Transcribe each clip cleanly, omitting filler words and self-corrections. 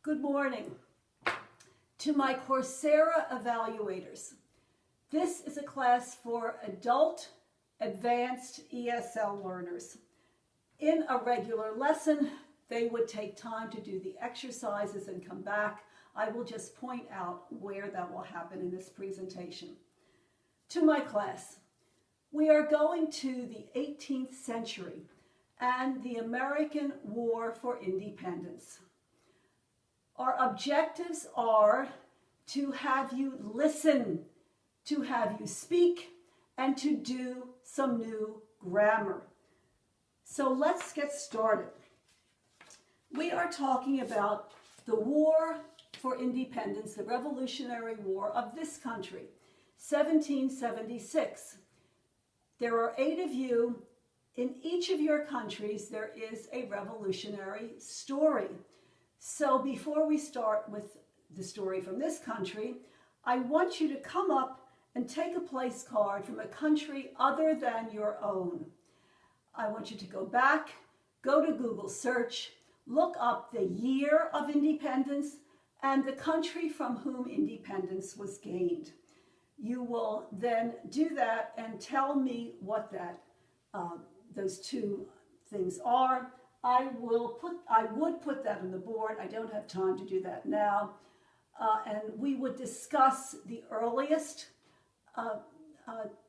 Good morning to my Coursera evaluators. This is a class for adult advanced ESL learners. In a regular lesson, they would take time to do the exercises and come back. I will just point out where that will happen in this presentation. To my class, we are going to the 18th century and the American War for Independence. Our objectives are to have you listen, to have you speak, and to do some new grammar. So let's get started. We are talking about the War for Independence, the Revolutionary War of this country, 1776. There are 8 of you. In each of your countries, there is a revolutionary story. So before we start with the story from this country, I want you to come up and take a place card from a country other than your own. I want you to go back, go to Google search, look up the year of independence and the country from whom independence was gained. You will then do that and tell me what that those two things are. I would put that on the board. I don't have time to do that now. And we would discuss the earliest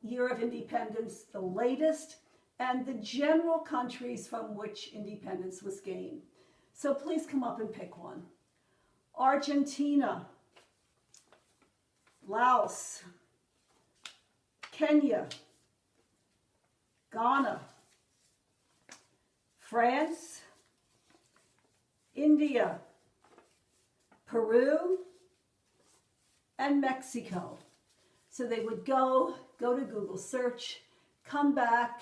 year of independence, the latest, and the general countries from which independence was gained. So please come up and pick one. Argentina, Laos, Kenya, Ghana, France, India, Peru, and Mexico. So they would go to Google search, come back,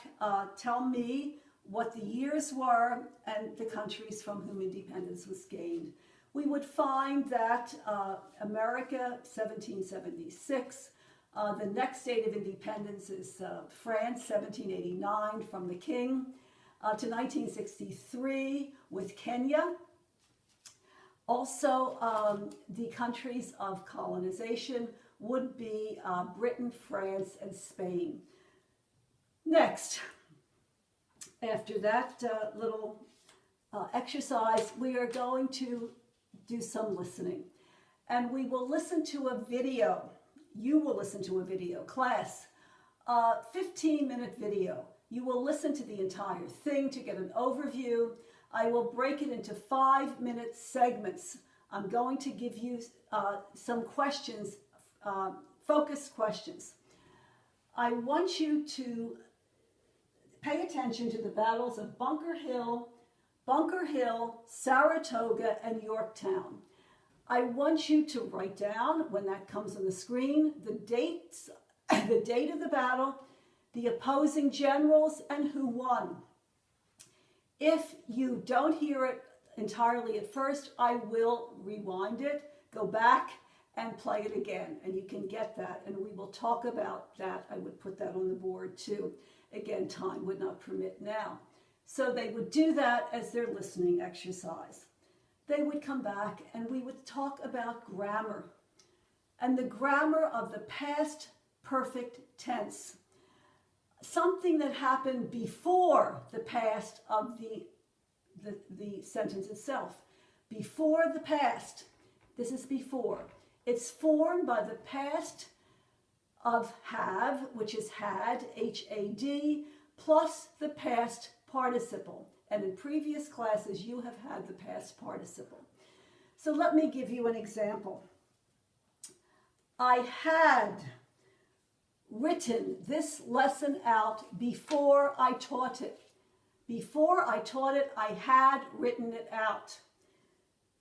tell me what the years were and the countries from whom independence was gained. We would find that America, 1776. The next date of independence is France, 1789, from the king. To 1963 with Kenya. Also, the countries of colonization would be Britain, France, and Spain. Next, after that little exercise, we are going to do some listening. And we will listen to a video. You will listen to a video. Class, 15-minute video. You will listen to the entire thing to get an overview. I will break it into 5-minute segments. I'm going to give you some questions, focused questions. I want you to pay attention to the battles of Bunker Hill, Saratoga, and Yorktown. I want you to write down, when that comes on the screen, the dates, the date of the battle, the opposing generals, and who won. If you don't hear it entirely at first, I will rewind it, go back, and play it again. And you can get that, and we will talk about that. I would put that on the board too. Again, time would not permit now. So they would do that as their listening exercise. They would come back, and we would talk about grammar, and the grammar of the past perfect tense. Something that happened before the past of the sentence itself. Before the past. This is before. It's formed by the past of have, which is had, H-A-D, plus the past participle. And in previous classes, you have had the past participle. So let me give you an example. I had written this lesson out before I taught it. Before I taught it, I had written it out.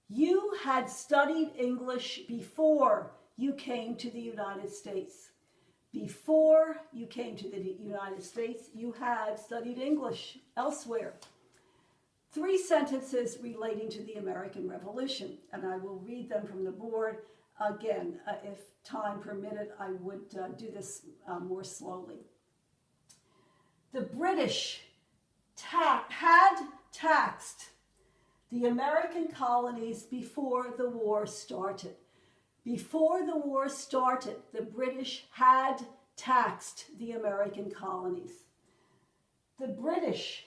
You had studied English before you came to the United States. Before you came to the United States, you had studied English elsewhere. 3 sentences relating to the American Revolution, and I will read them from the board. Again, if time permitted, I would do this more slowly. The British had taxed The American colonies before the war started. Before the war started, the British had taxed the American colonies. The British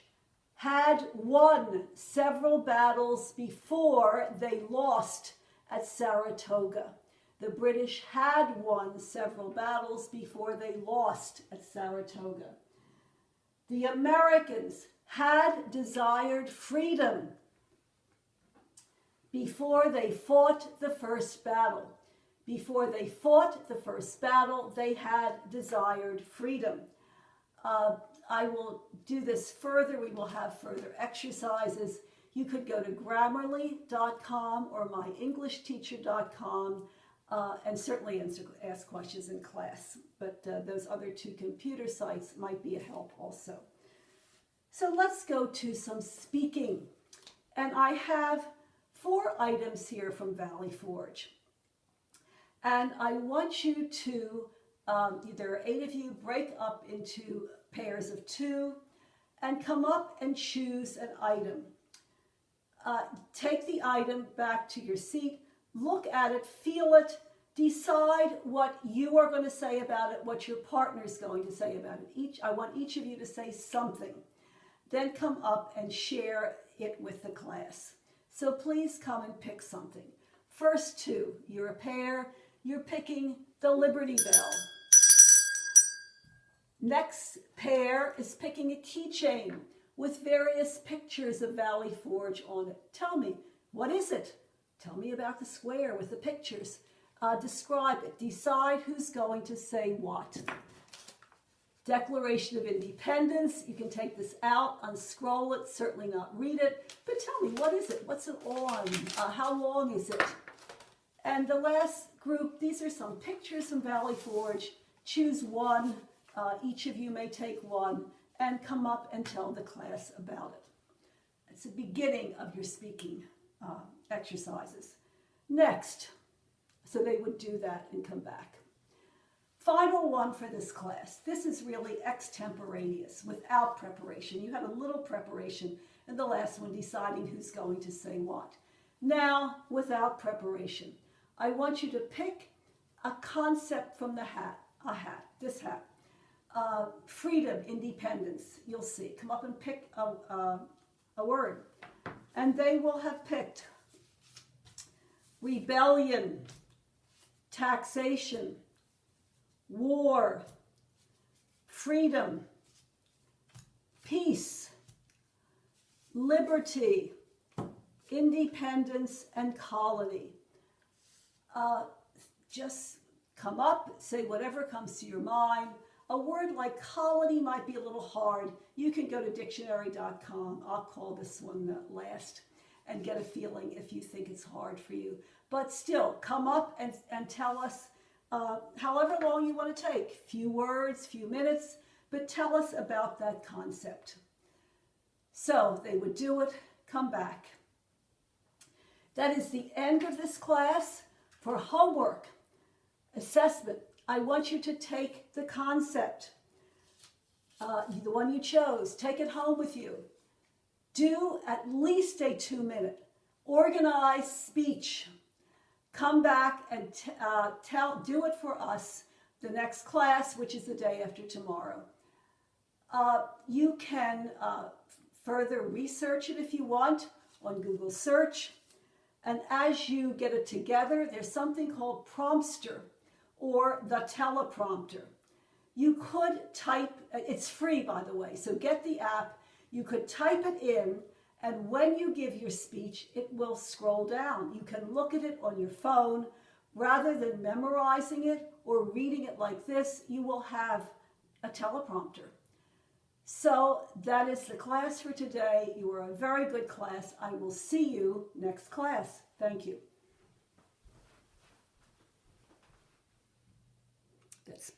had won several battles before they lost at Saratoga. The British had won several battles before they lost at Saratoga. The Americans had desired freedom before they fought the first battle. Before they fought the first battle, they had desired freedom. I will do this further. We will have further exercises. You could go to Grammarly.com or myenglishteacher.com and certainly ask questions in class. But those other two computer sites might be a help also. So let's go to some speaking. And I have 4 items here from Valley Forge. And I want you to, there are 8 of you, break up into pairs of 2 and come up and choose an item. Take the item back to your seat, look at it, feel it, decide what you are going to say about it, what your partner is going to say about it. I want each of you to say something. Then come up and share it with the class. So please come and pick something. First 2, you're a pair, you're picking the Liberty Bell. Next pair is picking a keychain with various pictures of Valley Forge on it. Tell me, what is it? Tell me about the square with the pictures. Describe it. Decide who's going to say what. Declaration of Independence. You can take this out, unscroll it, certainly not read it. But tell me, what is it? What's it on? How long is it? And the last group, these are some pictures from Valley Forge. Choose one. Each of you may take one and come up and tell the class about it. It's the beginning of your speaking exercises. Next, so they would do that and come back. Final one for this class. This is really extemporaneous, without preparation. You had a little preparation in the last one, deciding who's going to say what. Now, without preparation, I want you to pick a concept from the hat, this hat. Freedom, independence, you'll see. Come up and pick a word. And they will have picked rebellion, taxation, war, freedom, peace, liberty, independence, and colony. Just come up, say whatever comes to your mind. A word like colony might be a little hard. You can go to dictionary.com. I'll call this one last and get a feeling if you think it's hard for you. But still, come up and tell us however long you want to take. Few words, few minutes, but tell us about that concept. So they would do it, come back. That is the end of this class. For homework, assessment, I want you to take the concept, the one you chose, take it home with you. Do at least a 2-minute organized speech. Come back and do it for us the next class, which is the day after tomorrow. You can further research it if you want on Google search. And as you get it together, there's something called Prompter or the teleprompter. You could type, it's free by the way, so get the app. You could type it in, and when you give your speech, it will scroll down. You can look at it on your phone. Rather than memorizing it or reading it like this, you will have a teleprompter. So that is the class for today. You are a very good class. I will see you next class. Thank you. That's